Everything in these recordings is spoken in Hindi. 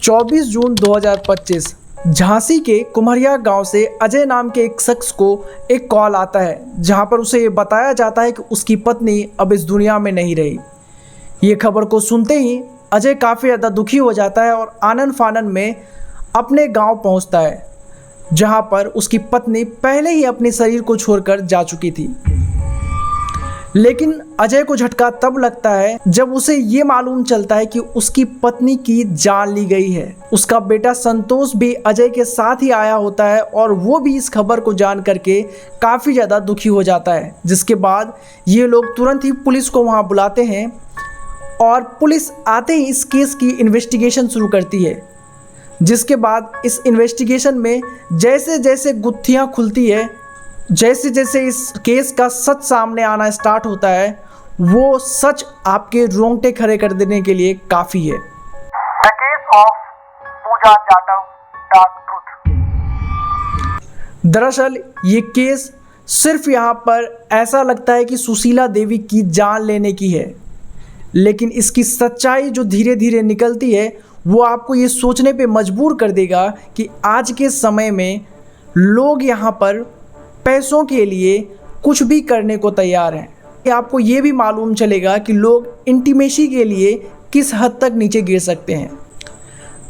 24 जून 2025 झांसी के कुम्हरिया गांव से अजय नाम के एक शख्स को एक कॉल आता है जहां पर उसे ये बताया जाता है कि उसकी पत्नी अब इस दुनिया में नहीं रही। ये खबर को सुनते ही अजय काफ़ी ज़्यादा दुखी हो जाता है और आनन फानन में अपने गांव पहुंचता है जहां पर उसकी पत्नी पहले ही अपने शरीर को छोड़कर जा चुकी थी। लेकिन अजय को झटका तब लगता है जब उसे ये मालूम चलता है कि उसकी पत्नी की जान ली गई है। उसका बेटा संतोष भी अजय के साथ ही आया होता है और वो भी इस खबर को जान करके काफ़ी ज़्यादा दुखी हो जाता है, जिसके बाद ये लोग तुरंत ही पुलिस को वहाँ बुलाते हैं और पुलिस आते ही इस केस की इन्वेस्टिगेशन शुरू करती है। जिसके बाद इस इन्वेस्टिगेशन में जैसे जैसे गुत्थियाँ खुलती है, जैसे जैसे इस केस का सच सामने आना स्टार्ट होता है, वो सच आपके रोंगटे खड़े कर देने के लिए काफ़ी है। The case of Pooja Jatav dark truth. दरअसल ये केस सिर्फ यहाँ पर ऐसा लगता है कि सुशीला देवी की जान लेने की है, लेकिन इसकी सच्चाई जो धीरे धीरे निकलती है वो आपको ये सोचने पे मजबूर कर देगा कि आज के समय में लोग यहाँ पर पैसों के लिए कुछ भी करने को तैयार हैं। आपको ये भी मालूम चलेगा कि लोग इंटीमेसी के लिए किस हद तक नीचे गिर सकते हैं।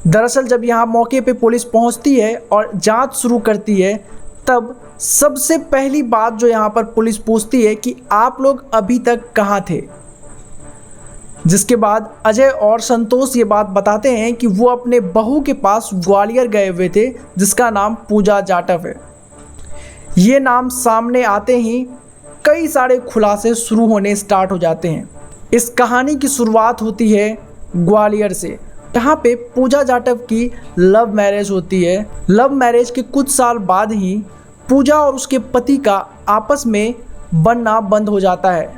दरअसल जब यहाँ मौके पे पुलिस पहुँचती है और जांच शुरू करती है, तब सबसे पहली बात जो यहाँ पर पुलिस पूछती है कि आप लोग अभी तक कहाँ थे। जिसके बाद अजय और संतोष ये बात बताते हैं कि वो अपने बहू के पास ग्वालियर गए हुए थे, जिसका नाम पूजा जाटव है। ये नाम सामने आते ही कई सारे खुलासे शुरू होने स्टार्ट हो जाते हैं। इस कहानी की शुरुआत होती है ग्वालियर से, जहाँ पे पूजा जाटव की लव मैरिज होती है। लव मैरिज के कुछ साल बाद ही पूजा और उसके पति का आपस में बनना बंद हो जाता है।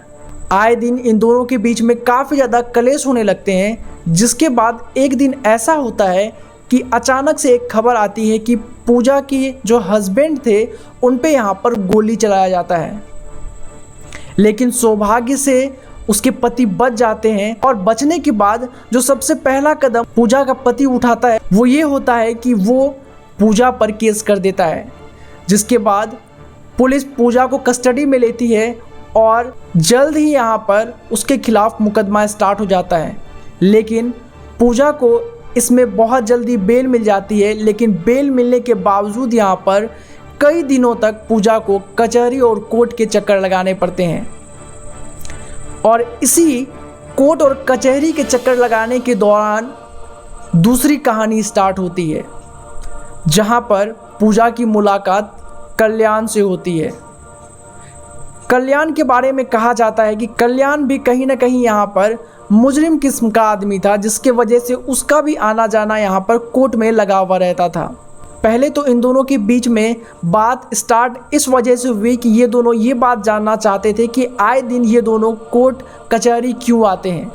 आए दिन इन दोनों के बीच में काफ़ी ज़्यादा कलेश होने लगते हैं, जिसके बाद एक दिन ऐसा होता है कि अचानक से एक खबर आती है कि पूजा की जो हस्बैंड थे उन पे यहाँ पर गोली चलाया जाता है। लेकिन सौभाग्य से उसके पति बच जाते हैं और बचने के बाद जो सबसे पहला कदम पूजा का पति उठाता है वो ये होता है कि वो पूजा पर केस कर देता है। जिसके बाद पुलिस पूजा को कस्टडी में लेती है और जल्द ही यहाँ पर उसके खिलाफ मुकदमा स्टार्ट हो जाता है। लेकिन पूजा को इसमें बहुत जल्दी बेल मिल जाती है, लेकिन बेल मिलने के बावजूद यहाँ पर कई दिनों तक पूजा को कचहरी और कोर्ट के चक्कर लगाने पड़ते हैं। और इसी कोर्ट और कचहरी के चक्कर लगाने के दौरान दूसरी कहानी स्टार्ट होती है, जहाँ पर पूजा की मुलाकात कल्याण से होती है। कल्याण के बारे में कहा जाता है कि कल्याण भी कहीं ना कहीं यहाँ पर मुजरिम किस्म का आदमी था, जिसके वजह से उसका भी आना जाना यहाँ पर कोर्ट में लगा हुआ रहता था। पहले तो इन दोनों के बीच में बात स्टार्ट इस वजह से हुई कि ये दोनों ये बात जानना चाहते थे कि आए दिन ये दोनों कोर्ट कचहरी क्यों आते हैं,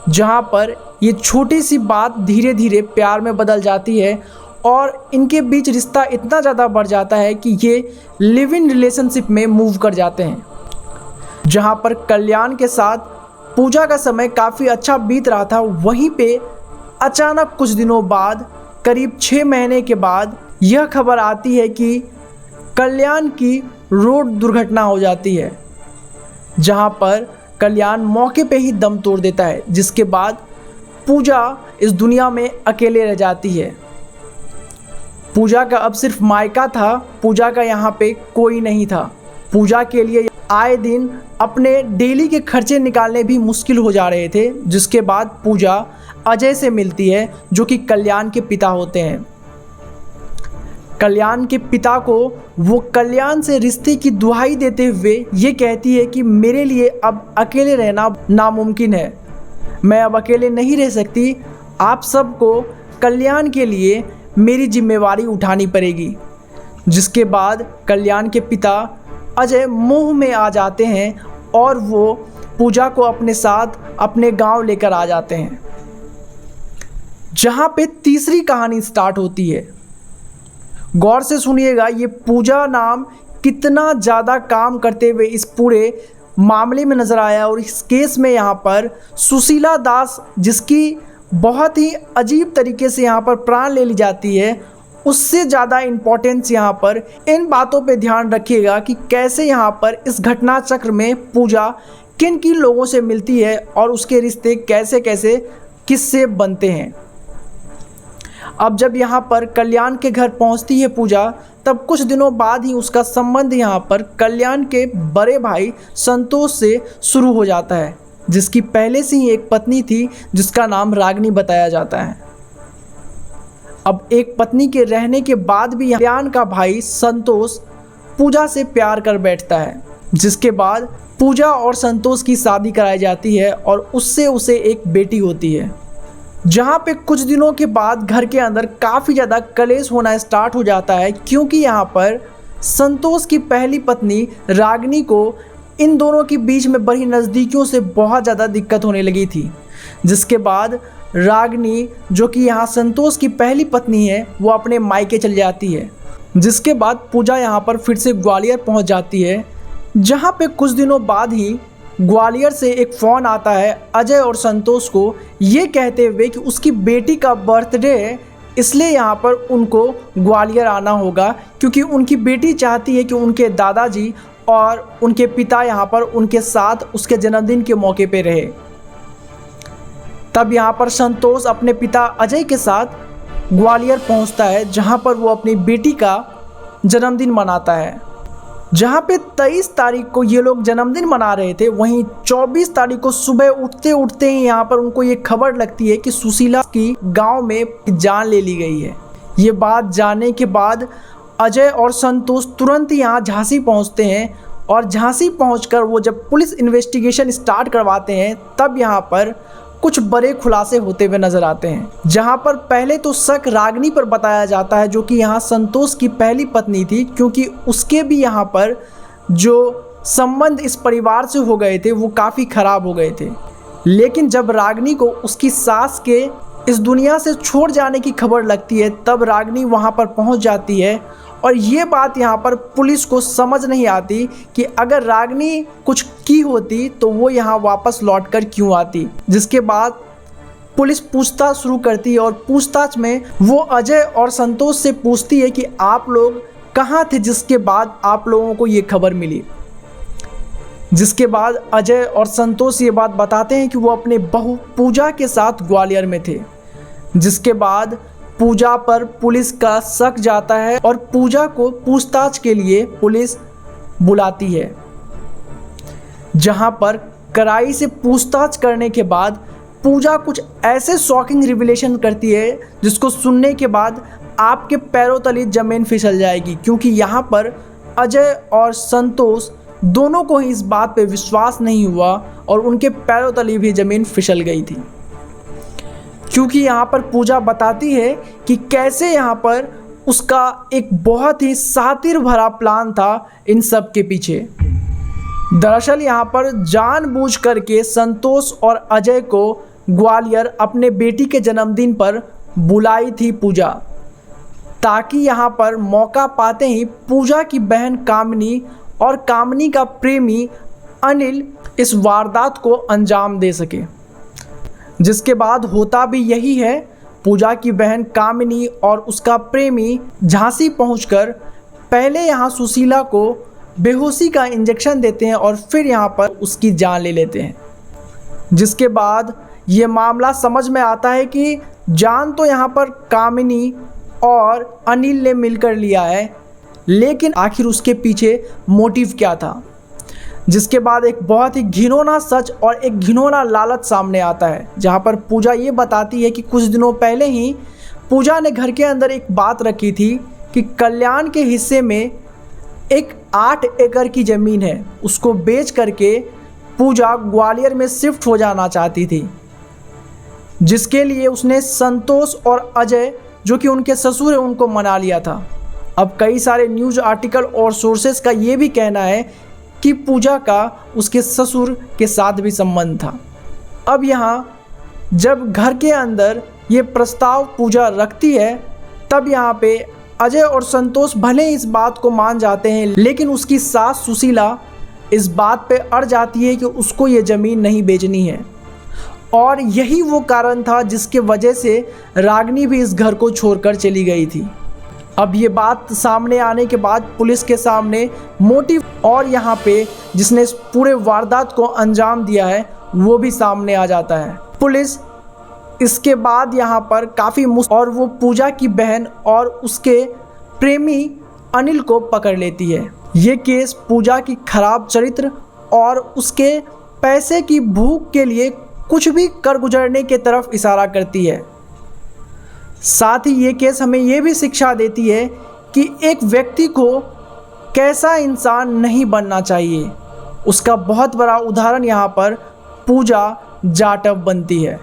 जहाँ पर ये छोटी सी बात धीरे धीरे प्यार में बदल जाती है और इनके बीच रिश्ता इतना ज़्यादा बढ़ जाता है कि ये लिव इन रिलेशनशिप में मूव कर जाते हैं। जहाँ पर कल्याण के साथ पूजा का समय काफ़ी अच्छा बीत रहा था, वहीं पे अचानक कुछ दिनों बाद करीब 6 महीने के बाद यह खबर आती है कि कल्याण की रोड दुर्घटना हो जाती है, जहाँ पर कल्याण मौके पे ही दम तोड़ देता है। जिसके बाद पूजा इस दुनिया में अकेले रह जाती है। पूजा का अब सिर्फ मायका था, पूजा का यहाँ पे कोई नहीं था। पूजा के लिए आए दिन अपने डेली के खर्चे निकालने भी मुश्किल हो जा रहे थे। जिसके बाद पूजा अजय से मिलती है, जो कि कल्याण के पिता होते हैं। कल्याण के पिता को वो कल्याण से रिश्ते की दुहाई देते हुए ये कहती है कि मेरे लिए अब अकेले रहना नामुमकिन है, मैं अब अकेले नहीं रह सकती, आप सबको कल्याण के लिए मेरी जिम्मेवारी उठानी पड़ेगी। जिसके बाद कल्याण के पिता अजय मोह में आ जाते हैं और वो पूजा को अपने साथ अपने गांव लेकर आ जाते हैं, जहां पे तीसरी कहानी स्टार्ट होती है। गौर से सुनिएगा, ये पूजा नाम कितना ज़्यादा काम करते हुए इस पूरे मामले में नज़र आया और इस केस में यहाँ पर सुशीला दास, जिसकी बहुत ही अजीब तरीके से यहाँ पर प्राण ले ली जाती है, उससे ज़्यादा इम्पोर्टेंस यहाँ पर इन बातों पे ध्यान रखिएगा कि कैसे यहाँ पर इस घटना चक्र में पूजा किन किन लोगों से मिलती है और उसके रिश्ते कैसे कैसे किससे बनते हैं। अब जब यहाँ पर कल्याण के घर पहुँचती है पूजा, तब कुछ दिनों बाद ही उसका संबंध यहाँ पर कल्याण के बड़े भाई संतोष से शुरू हो जाता है, जिसकी पहले से ही एक पत्नी थी जिसका नाम रागिनी बताया जाता है। अब एक पत्नी के रहने के बाद भी कल्याण का भाई संतोष पूजा से प्यार कर बैठता है, जिसके बाद पूजा और संतोष की शादी कराई जाती है और उससे उसे एक बेटी होती है। जहाँ पे कुछ दिनों के बाद घर के अंदर काफ़ी ज़्यादा कलेश होना स्टार्ट हो जाता है, क्योंकि यहाँ पर संतोष की पहली पत्नी रागिनी को इन दोनों के बीच में बड़ी नज़दीकियों से बहुत ज़्यादा दिक्कत होने लगी थी। जिसके बाद रागिनी, जो कि यहाँ संतोष की पहली पत्नी है, वो अपने मायके चली जाती है। जिसके बाद पूजा यहाँ पर फिर से ग्वालियर पहुँच जाती है, जहाँ पे कुछ दिनों बाद ही ग्वालियर से एक फ़ोन आता है अजय और संतोष को, ये कहते हुए कि उसकी बेटी का बर्थडे है, इसलिए यहाँ पर उनको ग्वालियर आना होगा, क्योंकि उनकी बेटी चाहती है कि उनके दादाजी और उनके पिता यहाँ पर उनके साथ उसके जन्मदिन के मौके पे रहे। तब यहाँ पर संतोष अपने पिता अजय के साथ ग्वालियर पहुँचता है, जहाँ पर वो अपनी बेटी का जन्मदिन मनाता है। जहाँ पे 23 तारीख को ये लोग जन्मदिन मना रहे थे, वहीं 24 तारीख को सुबह उठते उठते ही यहाँ पर उनको ये खबर लगती है कि सुशीला की गांव में जान ले ली गई है। ये बात जानने के बाद अजय और संतोष तुरंत यहाँ झांसी पहुँचते हैं और झांसी पहुँचकर वो जब पुलिस इन्वेस्टिगेशन स्टार्ट करवाते हैं, तब यहाँ पर कुछ बड़े खुलासे होते हुए नजर आते हैं। जहां पर पहले तो शक रागिनी पर बताया जाता है, जो कि यहां संतोष की पहली पत्नी थी, क्योंकि उसके भी यहां पर जो संबंध इस परिवार से हो गए थे वो काफ़ी ख़राब हो गए थे। लेकिन जब रागिनी को उसकी सास के इस दुनिया से छोड़ जाने की खबर लगती है, तब रागिनी वहां पर पहुंच जाती है और ये बात यहाँ पर पुलिस को समझ नहीं आती कि अगर रागिनी कुछ की होती तो वो यहाँ वापस लौटकर क्यों आती। जिसके बाद पुलिस पूछताछ शुरू करती है और पूछताछ में वो अजय और संतोष से पूछती है कि आप लोग कहाँ थे जिसके बाद आप लोगों को ये खबर मिली। जिसके बाद अजय और संतोष ये बात बताते हैं कि वो अपने बहू पूजा के साथ ग्वालियर में थे। जिसके बाद पूजा पर पुलिस का शक जाता है और पूजा को पूछताछ के लिए पुलिस बुलाती है, जहां पर कड़ाई से पूछताछ करने के बाद पूजा कुछ ऐसे शॉकिंग रिवीलेशन करती है जिसको सुनने के बाद आपके पैरों तले जमीन फिसल जाएगी, क्योंकि यहाँ पर अजय और संतोष दोनों को ही इस बात पे विश्वास नहीं हुआ और उनके पैरों तले भी ज़मीन फिसल गई थी। क्योंकि यहाँ पर पूजा बताती है कि कैसे यहाँ पर उसका एक बहुत ही शातिर भरा प्लान था इन सब के पीछे। दरअसल यहाँ पर जानबूझ करके संतोष और अजय को ग्वालियर अपने बेटी के जन्मदिन पर बुलाई थी पूजा, ताकि यहाँ पर मौका पाते ही पूजा की बहन कामिनी और कामिनी का प्रेमी अनिल इस वारदात को अंजाम दे सके। जिसके बाद होता भी यही है, पूजा की बहन कामिनी और उसका प्रेमी झांसी पहुंचकर पहले यहाँ सुशीला को बेहोशी का इंजेक्शन देते हैं और फिर यहाँ पर उसकी जान ले लेते हैं। जिसके बाद ये मामला समझ में आता है कि जान तो यहाँ पर कामिनी और अनिल ने मिलकर लिया है, लेकिन आखिर उसके पीछे मोटिव क्या था। जिसके बाद एक बहुत ही घिनौना सच और एक घिनौना लालच सामने आता है, जहाँ पर पूजा ये बताती है कि कुछ दिनों पहले ही पूजा ने घर के अंदर एक बात रखी थी कि कल्याण के हिस्से में एक 8 एकड़ की ज़मीन है, उसको बेच करके पूजा ग्वालियर में शिफ्ट हो जाना चाहती थी, जिसके लिए उसने संतोष और अजय, जो कि उनके ससुर हैं, उनको मना लिया था। अब कई सारे न्यूज़ आर्टिकल और सोर्सेस का ये भी कहना है कि पूजा का उसके ससुर के साथ भी संबंध था। अब यहाँ जब घर के अंदर ये प्रस्ताव पूजा रखती है, तब यहाँ पे अजय और संतोष भले इस बात को मान जाते हैं, लेकिन उसकी सास सुशीला इस बात पे अड़ जाती है कि उसको ये ज़मीन नहीं बेचनी है और यही वो कारण था जिसके वजह से रागिनी भी इस घर को छोड़कर चली गई थी। अब ये बात सामने आने के बाद पुलिस के सामने मोटिव और यहाँ पे जिसने इस पूरे वारदात को अंजाम दिया है वो भी सामने आ जाता है। पुलिस इसके बाद यहाँ पर काफ़ी और वो पूजा की बहन और उसके प्रेमी अनिल को पकड़ लेती है। ये केस पूजा की खराब चरित्र और उसके पैसे की भूख के लिए कुछ भी कर गुजरने के तरफ इशारा करती है। साथ ही ये केस हमें ये भी शिक्षा देती है कि एक व्यक्ति को कैसा इंसान नहीं बनना चाहिए। उसका बहुत बड़ा उदाहरण यहाँ पर पूजा जाटव बनती है।